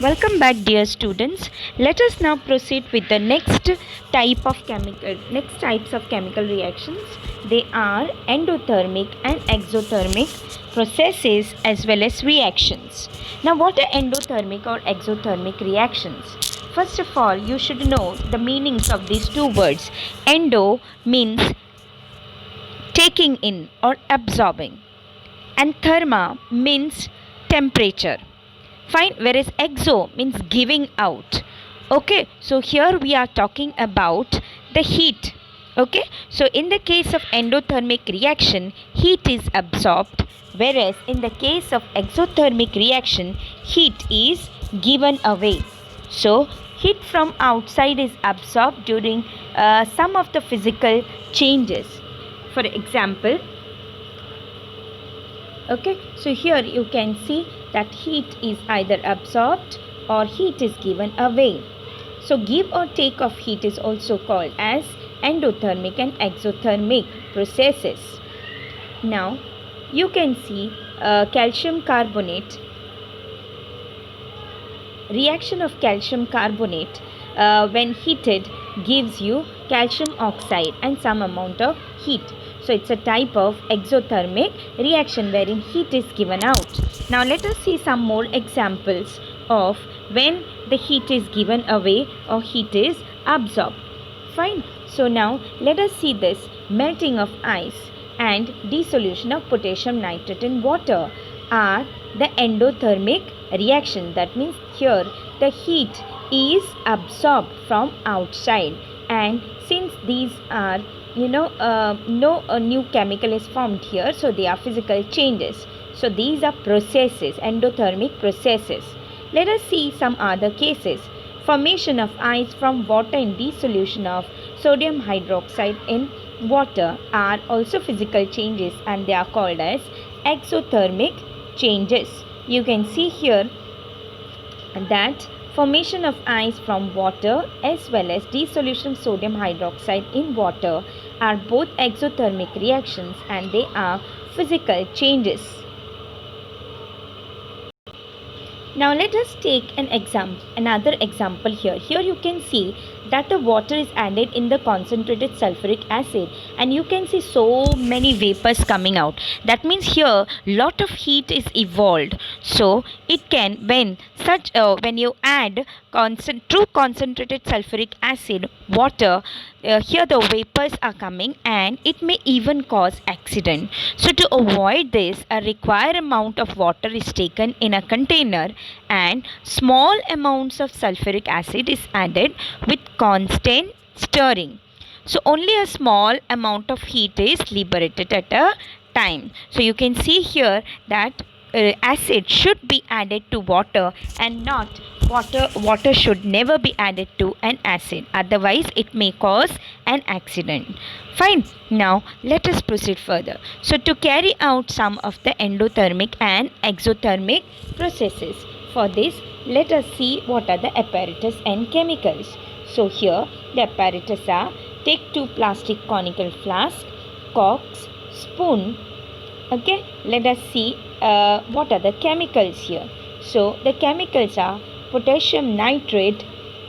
Welcome back, dear students. Let us now proceed with the next types of chemical reactions. They are endothermic and exothermic processes as well as reactions. Now, what are endothermic or exothermic reactions? First of all, you should know the meanings of these two words. Endo means taking in or absorbing, and therma means temperature. Fine. Whereas exo means giving out. Okay, so here we are talking about the heat. Okay, so in the case of endothermic reaction, heat is absorbed, whereas in the case of exothermic reaction, heat is given away. So heat from outside is absorbed during some of the physical changes. For example, okay, so here you can see that heat is either absorbed or heat is given away. So give or take of heat is also called as endothermic and exothermic processes. Now you can see calcium carbonate, reaction of calcium carbonate when heated gives you calcium oxide and some amount of heat. So it's a type of exothermic reaction wherein heat is given out. Now let us see some more examples of when the heat is given away or heat is absorbed. Fine. So now let us see this. Melting of ice and dissolution of potassium nitrate in water are the endothermic reaction. That means here the heat is absorbed from outside, and since these are no new chemical is formed here, so they are physical changes. So these are processes, endothermic processes. Let us see some other cases. Formation of ice from water in dissolution of sodium hydroxide in water are also physical changes, and they are called as exothermic changes. You can see here that formation of ice from water as well as dissolution of sodium hydroxide in water are both exothermic reactions, and they are physical changes. Now let us take another example here. Here you can see that the water is added in the concentrated sulfuric acid, and you can see so many vapors coming out. That means here lot of heat is evolved. So it can, when you add true concentrated sulfuric acid water, here the vapors are coming and it may even cause accident. So to avoid this, a required amount of water is taken in a container and small amounts of sulfuric acid is added with constant stirring. So only a small amount of heat is liberated at a time. So you can see here that acid should be added to water and not water should never be added to an acid, otherwise it may cause an accident. Fine. Now let us proceed further. So to carry out some of the endothermic and exothermic processes, for this let us see what are the apparatus and chemicals. So here the apparatus are: take two plastic conical flask, corks, spoon. Okay, let us see what are the chemicals here. So the chemicals are potassium nitrate,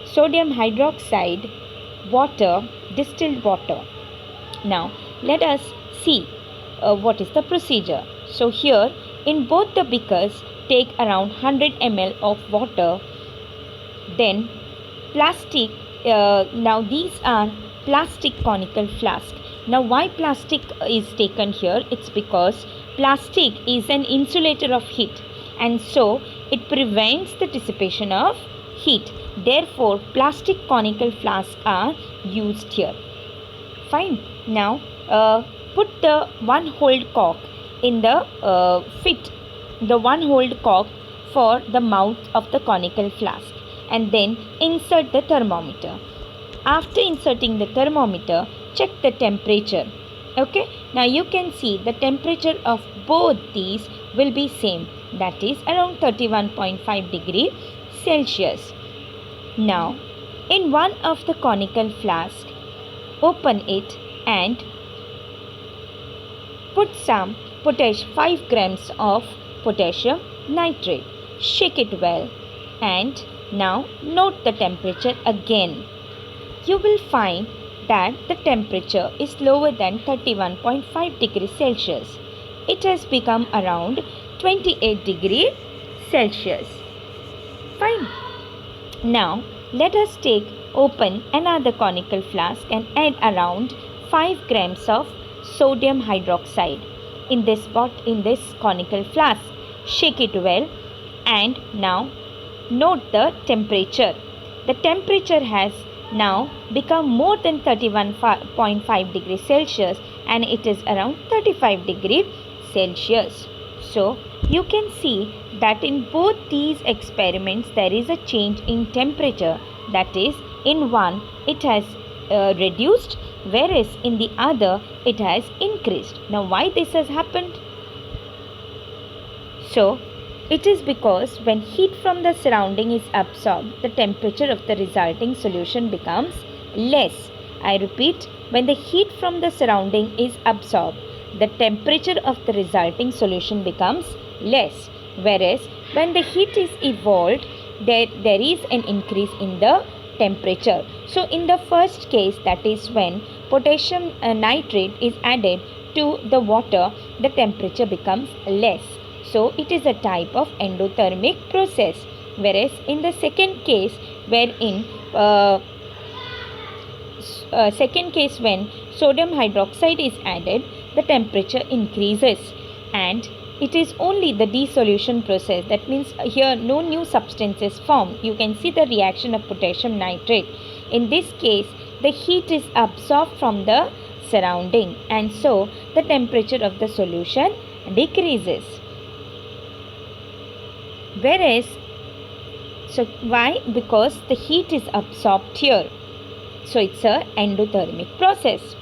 sodium hydroxide, water, distilled water. Now let us see what is the procedure. So here in both the beakers take around 100 ml of water, then plastic. Now these are plastic conical flask. Now why plastic is taken here? It's because plastic is an insulator of heat, and so it prevents the dissipation of heat. Therefore plastic conical flasks are used here. Fine. Now put the one holed cork in the fit the one holed cork for the mouth of the conical flask, and then insert the thermometer. After inserting the thermometer, check the temperature. Okay, now you can see the temperature of both these will be same, that is around 31.5 degree Celsius. Now in one of the conical flask, open it and put some 5 grams of potassium nitrate. Shake it well. And now note the temperature again. You will find that the temperature is lower than 31.5 degrees Celsius. It has become around 28 degrees Celsius. Fine. Now let us open another conical flask and add around 5 grams of sodium hydroxide in this conical flask. Shake it well and now note the temperature. The temperature has now become more than 31.5 degrees Celsius and it is around 35 degrees Celsius. So you can see that in both these experiments there is a change in temperature, that is, in one it has reduced, whereas in the other it has increased. Now why this has happened? So it is because when heat from the surrounding is absorbed, the temperature of the resulting solution becomes less. I repeat, when the heat from the surrounding is absorbed, the temperature of the resulting solution becomes less. Whereas when the heat is evolved, there is an increase in the temperature. So in the first case, that is when potassium nitrate is added to the water, the temperature becomes less. So it is a type of endothermic process. Whereas in the second case, wherein when sodium hydroxide is added, the temperature increases and it is only the dissolution process. That means here no new substance is formed. You can see the reaction of potassium nitrate. In this case, the heat is absorbed from the surrounding and so the temperature of the solution decreases. Whereas, so why? Because the heat is absorbed here. So it's a endothermic process.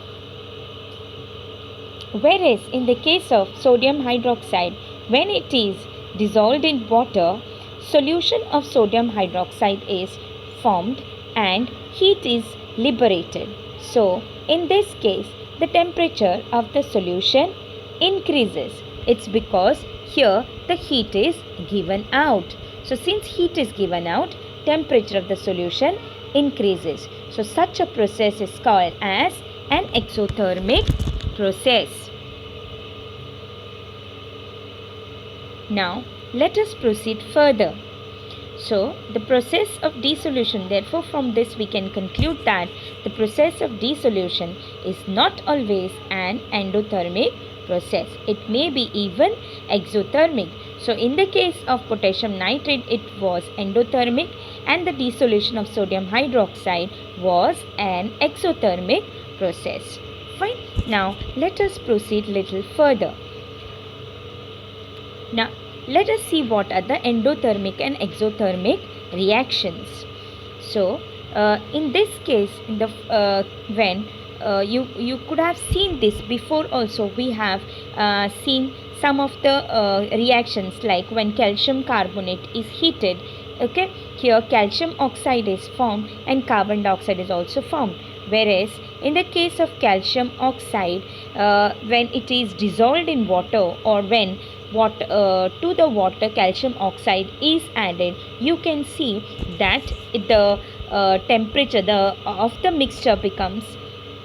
Whereas in the case of sodium hydroxide, when it is dissolved in water, solution of sodium hydroxide is formed and heat is liberated. So in this case, the temperature of the solution increases. It's because here the heat is given out. So since heat is given out, temperature of the solution increases. So such a process is called as an exothermic process. Now let us proceed further. So the process of dissolution, therefore from this we can conclude that the process of dissolution is not always an endothermic process. It may be even exothermic. So in the case of potassium nitrate, it was endothermic and the dissolution of sodium hydroxide was an exothermic process. Fine. Now let us proceed little further. Now let us see what are the endothermic and exothermic reactions. So in this case, in the when you could have seen this before also, we have seen some of the reactions, like when calcium carbonate is heated, okay, here calcium oxide is formed and carbon dioxide is also formed. Whereas in the case of calcium oxide, when it is dissolved in water or when to the water calcium oxide is added, you can see that the temperature of the mixture becomes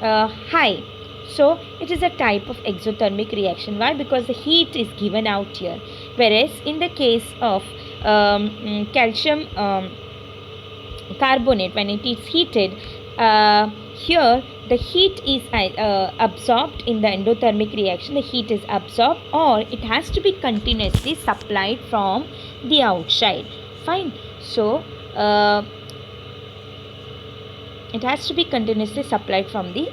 high. So it is a type of exothermic reaction. Why? Because the heat is given out here. Whereas in the case of calcium carbonate, when it is heated, here the heat is absorbed in the endothermic reaction. The heat is absorbed or it has to be continuously supplied from the outside. Fine. So it has to be continuously supplied from the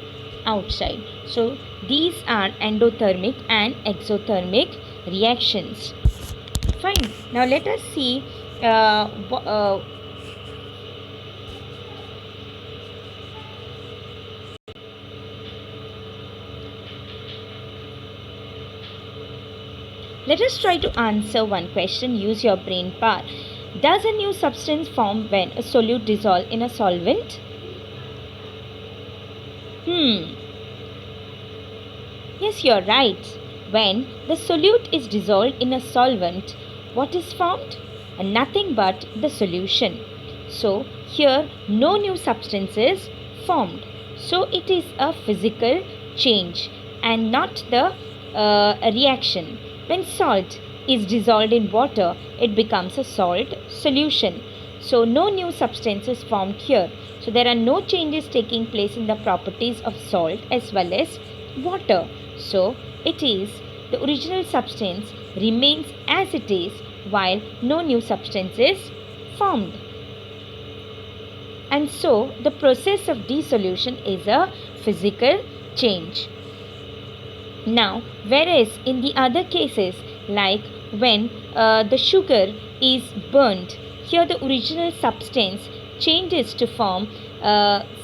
outside. So these are endothermic and exothermic reactions. Fine. Now let us see let us try to answer one question. Use your brain power. Does a new substance form when a solute dissolves in a solvent? Yes, you're right. When the solute is dissolved in a solvent, what is formed? and nothing but the solution. So here no new substance is formed. So it is a physical change and not the reaction. When salt is dissolved in water, it becomes a salt solution. So no new substance is formed here. So there are no changes taking place in the properties of salt as well as water. So it is the original substance remains as it is while no new substance is formed. And so the process of dissolution is a physical change. Now, whereas in the other cases, like when the sugar is burnt, here the original substance changes to form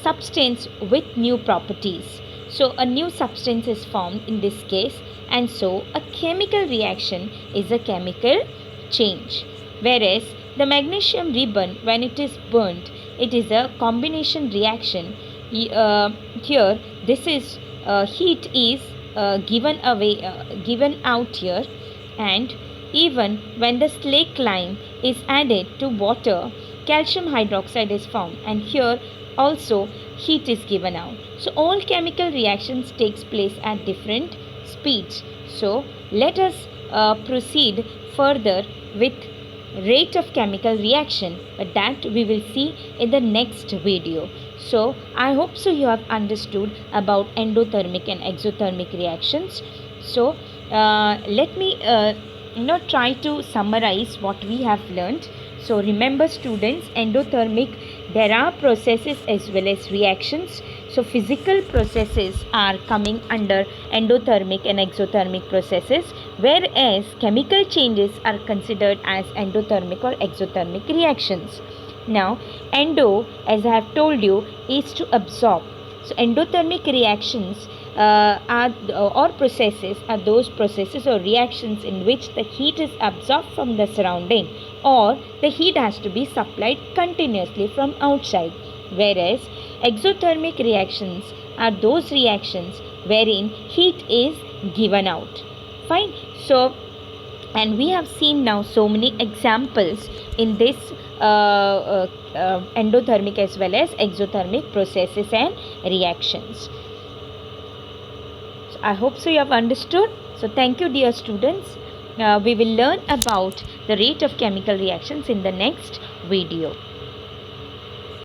substance with new properties. So a new substance is formed in this case, and so a chemical reaction is a chemical change. Whereas the magnesium ribbon, when it is burnt, it is a combination reaction. Here this is heat is given out here, and even when the slaked lime is added to water, calcium hydroxide is formed, and here also heat is given out. So all chemical reactions takes place at different speeds. So let us proceed further with rate of chemical reaction, but that we will see in the next video. So I hope so you have understood about endothermic and exothermic reactions. So let me try to summarize what we have learned. So remember students, endothermic, there are processes as well as reactions. So physical processes are coming under endothermic and exothermic processes, whereas chemical changes are considered as endothermic or exothermic reactions. Now endo, as I have told you, is to absorb. So endothermic reactions or processes are those processes or reactions in which the heat is absorbed from the surrounding, or the heat has to be supplied continuously from outside. Whereas exothermic reactions are those reactions wherein heat is given out. Fine. So, and we have seen now so many examples in this endothermic as well as exothermic processes and reactions. So I hope so you have understood. So thank you dear students. We will learn about the rate of chemical reactions in the next video.